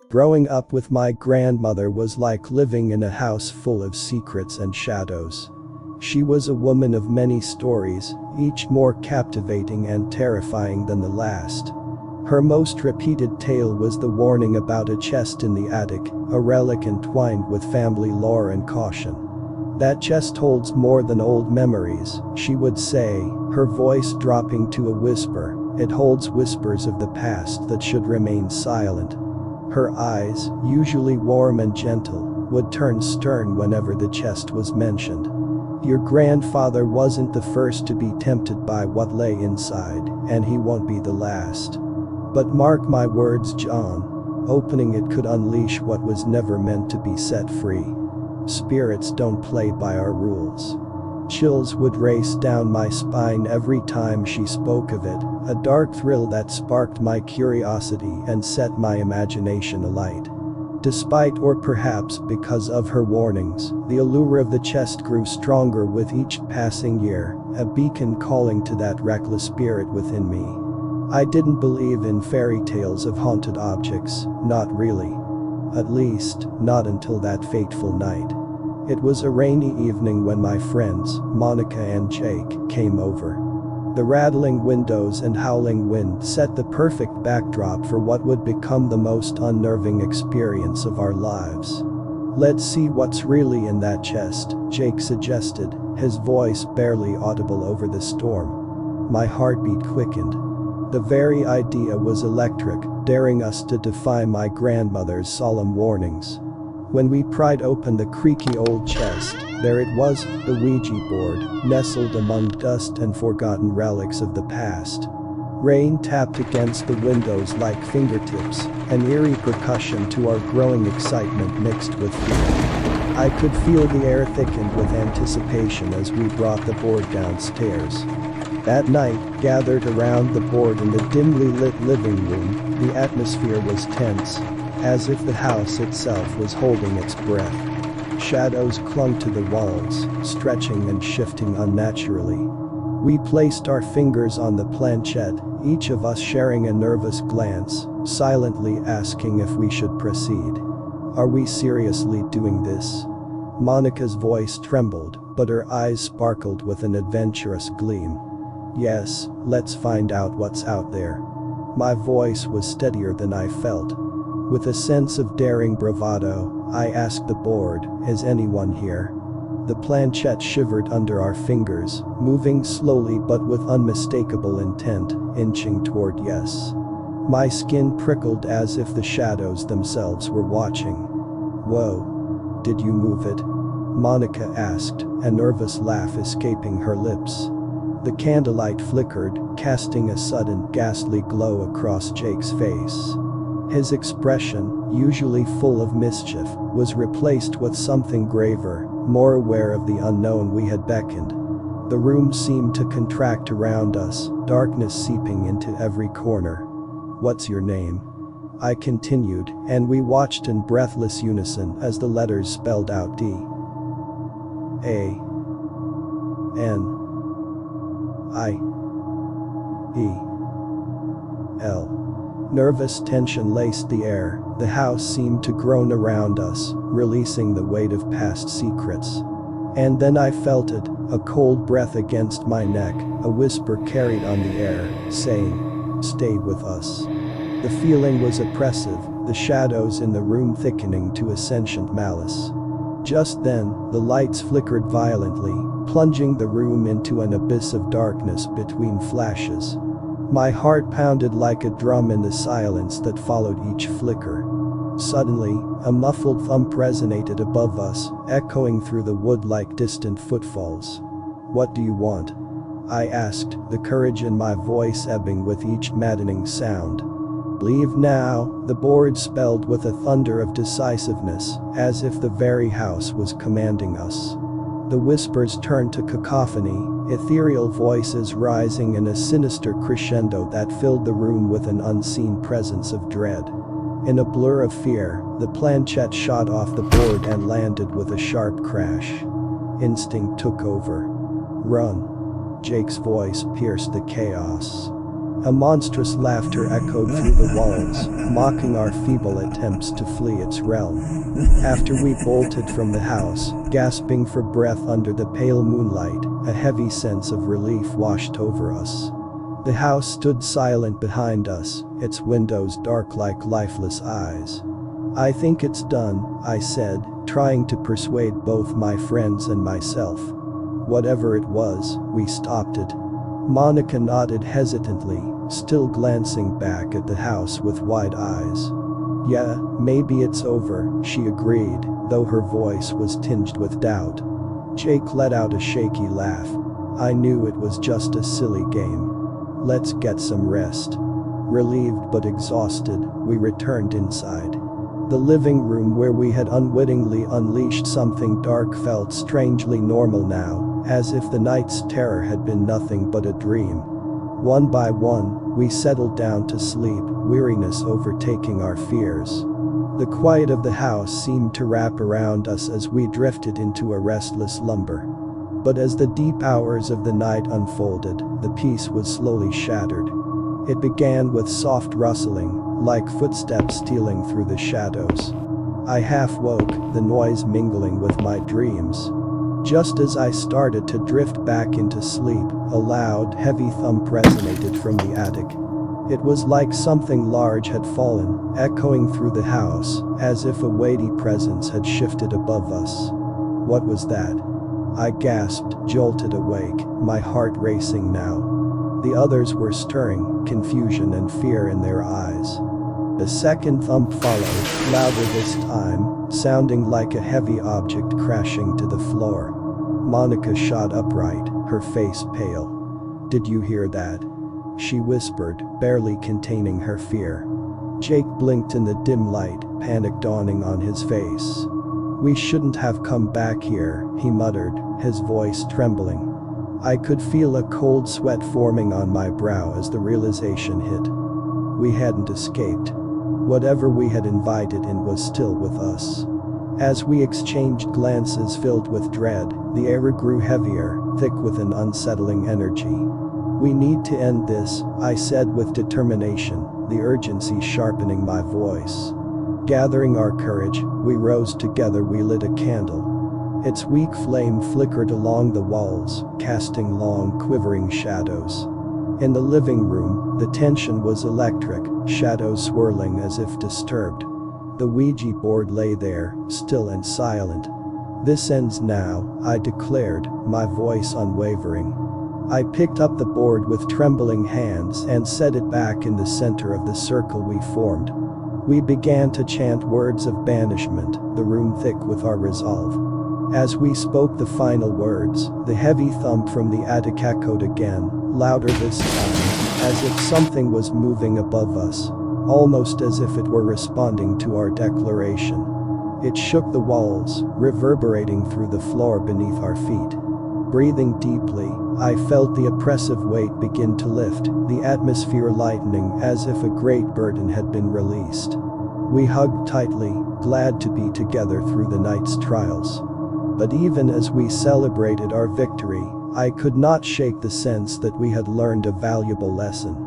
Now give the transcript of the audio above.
Growing up with my grandmother was like living in a house full of secrets and shadows. She was a woman of many stories, each more captivating and terrifying than the last. Her most repeated tale was the warning about a chest in the attic, a relic entwined with family lore and caution. "That chest holds more than old memories," she would say, her voice dropping to a whisper. "It holds whispers of the past that should remain silent." Her eyes, usually warm and gentle, would turn stern whenever the chest was mentioned. "Your grandfather wasn't the first to be tempted by what lay inside, and he won't be the last. But mark my words, John. Opening it could unleash what was never meant to be set free. Spirits don't play by our rules." Chills would race down my spine every time she spoke of it, a dark thrill that sparked my curiosity and set my imagination alight. Despite, or perhaps because of her warnings, the allure of the chest grew stronger with each passing year, a beacon calling to that reckless spirit within me. I didn't believe in fairy tales of haunted objects, not really. At least, not until that fateful night. It was a rainy evening when my friends, Monica and Jake, came over. The rattling windows and howling wind set the perfect backdrop for what would become the most unnerving experience of our lives. "Let's see what's really in that chest," Jake suggested, his voice barely audible over the storm. My heartbeat quickened. The very idea was electric, daring us to defy my grandmother's solemn warnings. When we pried open the creaky old chest, there it was, the Ouija board, nestled among dust and forgotten relics of the past. Rain tapped against the windows like fingertips, an eerie percussion to our growing excitement mixed with fear. I could feel the air thickened with anticipation as we brought the board downstairs. That night, gathered around the board in the dimly lit living room, the atmosphere was tense, as if the house itself was holding its breath. Shadows clung to the walls, stretching and shifting unnaturally. We placed our fingers on the planchette, each of us sharing a nervous glance, silently asking if we should proceed. "Are we seriously doing this?" Monica's voice trembled, but her eyes sparkled with an adventurous gleam. "Yes, let's find out what's out there." My voice was steadier than I felt. With a sense of daring bravado, I asked the board, "Is anyone here?" The planchette shivered under our fingers, moving slowly but with unmistakable intent, inching toward yes. My skin prickled as if the shadows themselves were watching. "Whoa. Did you move it?" Monica asked, a nervous laugh escaping her lips. The candlelight flickered, casting a sudden, ghastly glow across Jake's face. His expression, usually full of mischief, was replaced with something graver, more aware of the unknown we had beckoned. The room seemed to contract around us, darkness seeping into every corner. "What's your name?" I continued, and we watched in breathless unison as the letters spelled out D-A-N-I-E-L. Nervous tension laced the air, the house seemed to groan around us, releasing the weight of past secrets. And then I felt it, a cold breath against my neck, a whisper carried on the air, saying, "Stay with us." The feeling was oppressive, the shadows in the room thickening to a sentient malice. Just then, the lights flickered violently, plunging the room into an abyss of darkness between flashes. My heart pounded like a drum in the silence that followed each flicker. Suddenly, a muffled thump resonated above us, echoing through the wood like distant footfalls. "What do you want?" I asked, the courage in my voice ebbing with each maddening sound. "Leave now," the board spelled with a thunder of decisiveness, as if the very house was commanding us. The whispers turned to cacophony, ethereal voices rising in a sinister crescendo that filled the room with an unseen presence of dread. In a blur of fear, the planchette shot off the board and landed with a sharp crash. Instinct took over. "Run." Jake's voice pierced the chaos. A monstrous laughter echoed through the walls, mocking our feeble attempts to flee its realm. After we bolted from the house, gasping for breath under the pale moonlight, a heavy sense of relief washed over us. The house stood silent behind us, its windows dark like lifeless eyes. "I think it's done," I said, trying to persuade both my friends and myself. Whatever it was, we stopped it. Monica nodded hesitantly, still glancing back at the house with wide eyes. "Yeah, maybe it's over," she agreed, though her voice was tinged with doubt. Jake let out a shaky laugh. "I knew it was just a silly game. Let's get some rest." Relieved but exhausted, we returned inside. The living room where we had unwittingly unleashed something dark felt strangely normal now, as if the night's terror had been nothing but a dream. One by one, we settled down to sleep, weariness overtaking our fears. The quiet of the house seemed to wrap around us as we drifted into a restless slumber. But as the deep hours of the night unfolded, the peace was slowly shattered. It began with soft rustling, like footsteps stealing through the shadows. I half woke, the noise mingling with my dreams. Just as I started to drift back into sleep, a loud, heavy thump resonated from the attic. It was like something large had fallen, echoing through the house, as if a weighty presence had shifted above us. "What was that?" I gasped, jolted awake, my heart racing now. The others were stirring, confusion and fear in their eyes. A second thump followed, louder this time, sounding like a heavy object crashing to the floor. Monica shot upright, her face pale. "Did you hear that?" she whispered, barely containing her fear. Jake blinked in the dim light, panic dawning on his face. "We shouldn't have come back here," he muttered, his voice trembling. I could feel a cold sweat forming on my brow as the realization hit. We hadn't escaped. Whatever we had invited in was still with us. As we exchanged glances filled with dread, the air grew heavier, thick with an unsettling energy. "We need to end this," I said with determination, the urgency sharpening my voice. Gathering our courage, we rose together. We lit a candle. Its weak flame flickered along the walls, casting long, quivering shadows. In the living room, the tension was electric, shadows swirling as if disturbed. The Ouija board lay there, still and silent. "This ends now," I declared, my voice unwavering. I picked up the board with trembling hands and set it back in the center of the circle we formed. We began to chant words of banishment, the room thick with our resolve. As we spoke the final words, the heavy thump from the attic echoed again, louder this time, as if something was moving above us, almost as if it were responding to our declaration. It shook the walls, reverberating through the floor beneath our feet. Breathing deeply, I felt the oppressive weight begin to lift, the atmosphere lightening as if a great burden had been released. We hugged tightly, glad to be together through the night's trials. But even as we celebrated our victory, I could not shake the sense that we had learned a valuable lesson.